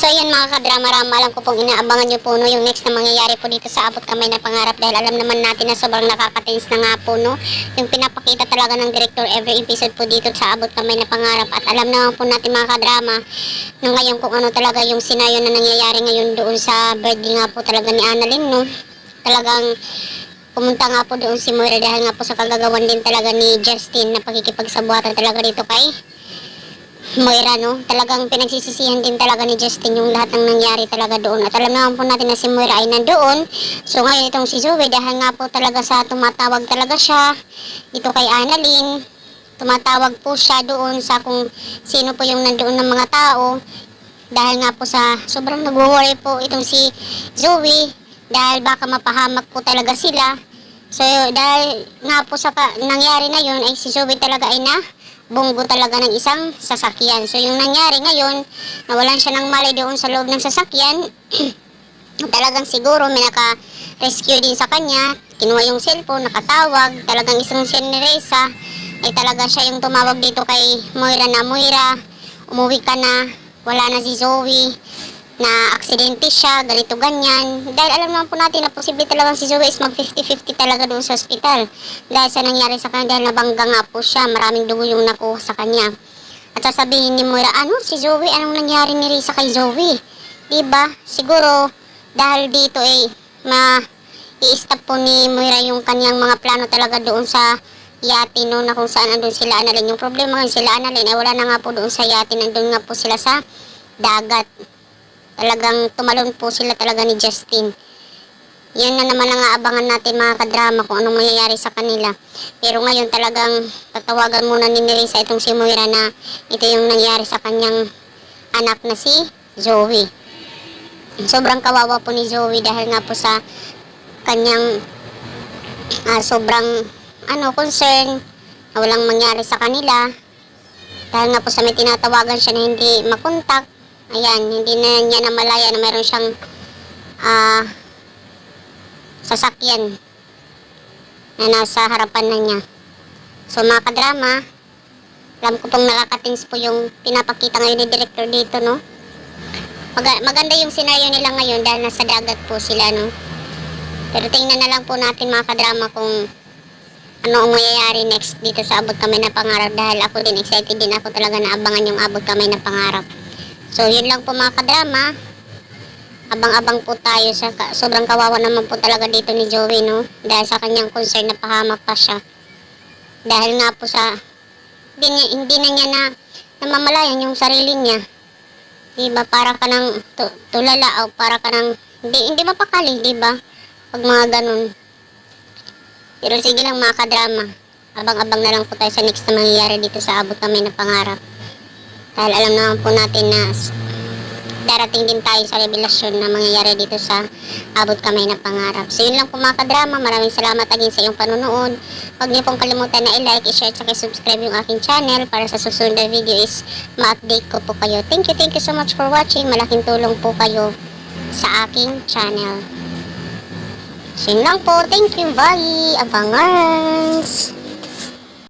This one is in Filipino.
So ayan mga kadrama-rama, alam ko pong inaabangan nyo po no, yung next na mangyayari po dito sa Abot Kamay na Pangarap, dahil alam naman natin na sobrang nakaka-tense na nga po no, yung pinapakita talaga ng director every episode po dito sa Abot Kamay na Pangarap. At alam naman po natin mga kadrama no, ngayon kung ano talaga yung senaryo na nangyayari ngayon doon sa birthday nga po talaga ni Annalyn no. Talagang pumunta nga po doon si Moira dahil nga po sa kagagawan din talaga ni Justin na pakikipagsabuatan talaga dito kay Moira no. Talagang pinagsisisihan din talaga ni Justin yung lahat ng nangyari talaga doon. At alam naman po natin na si Moira ay nandoon. So ngayon itong si Zoe, dahil nga po talaga sa tumatawag talaga siya dito kay Annalyn, tumatawag po siya doon sa kung sino po yung nandoon ng mga tao, dahil nga po sa sobrang nag-worry po itong si Zoe dahil baka mapahamak po talaga sila. So dahil nga po sa nangyari na yun ay si Zoe talaga ay na bunggo talaga ng isang sasakyan. So yung nangyari ngayon, nawalan siya ng malay doon sa loob ng sasakyan. Talagang siguro may naka-rescue din sa kanya, kinuha yung cellphone, nakatawag, talagang isang si Neresa ay talaga siya yung tumawag dito kay Moira na, Moira, umuwi ka na, wala na si Zoe, na aksidente siya, ganito ganyan. Dahil alam naman po natin na posible talagang si Zoe is mag 50-50 talaga doon sa ospital. Dahil sa nangyari sa kanya, dahil nabangga nga po siya, maraming dugo yung nakuha sa kanya. At sasabihin ni Moira, ano si Zoe, anong nangyari ni Risa kay Zoe? Diba? Siguro, dahil dito i-stop po ni Moira yung kanyang mga plano talaga doon sa yate no, na kung saan andun sila Annalyn. Yung problema ngayon sila Annalyn ay wala na nga po doon sa yate, nandun nga po sila sa dagat. Talagang tumalon po sila talaga ni Justin. Yan na naman ang aabangan natin mga kadrama kung anong mangyayari sa kanila. Pero ngayon talagang tatawagan muna ni Neresa itong si Moira na ito yung nangyari sa kanyang anak na si Zoe. Sobrang kawawa po ni Zoe dahil nga po sa kanyang sobrang concern na walang mangyari sa kanila. Dahil nga po sa may tinatawagan siya na hindi makontak. Ayan, hindi na niya namalaya na mayroon siyang sasakyan na nasa harapan na niya. So mga kadrama, alam ko pong nakakatins po yung pinapakita ngayon ni director dito no. Maganda yung senaryo nila ngayon dahil nasa dagat po sila no. Pero tingnan na lang po natin mga kadrama kung ano ang mangyayari next dito sa Abot Kamay na Pangarap, dahil ako din excited din ako talaga na abangan yung Abot Kamay na Pangarap. So yun lang po mga kadrama, abang-abang po tayo sa sobrang kawawa naman po talaga dito ni Zoe no, dahil sa kanyang concern na pahamak pa siya dahil nga po sa hindi na niya na namamalayan yung sarili niya, diba? Para ka ng tulala o para ka ng hindi mapakali, diba? Pag mga ganun. Pero sige lang mga kadrama, abang-abang na lang po tayo sa next na mangyayari dito sa Abot Kamay na Pangarap. Dahil alam naman po natin na darating din tayo sa revelasyon na mangyayari dito sa Abot Kamay na Pangarap. So yun lang po mga kadrama, maraming salamat again sa iyong panunood. Huwag niyo pong kalimutan na i-like, i-share, at subscribe yung aking channel para sa susunod na video is ma-update ko po kayo. Thank you so much for watching. Malaking tulong po kayo sa aking channel. So yun lang po, thank you, bye, abangers!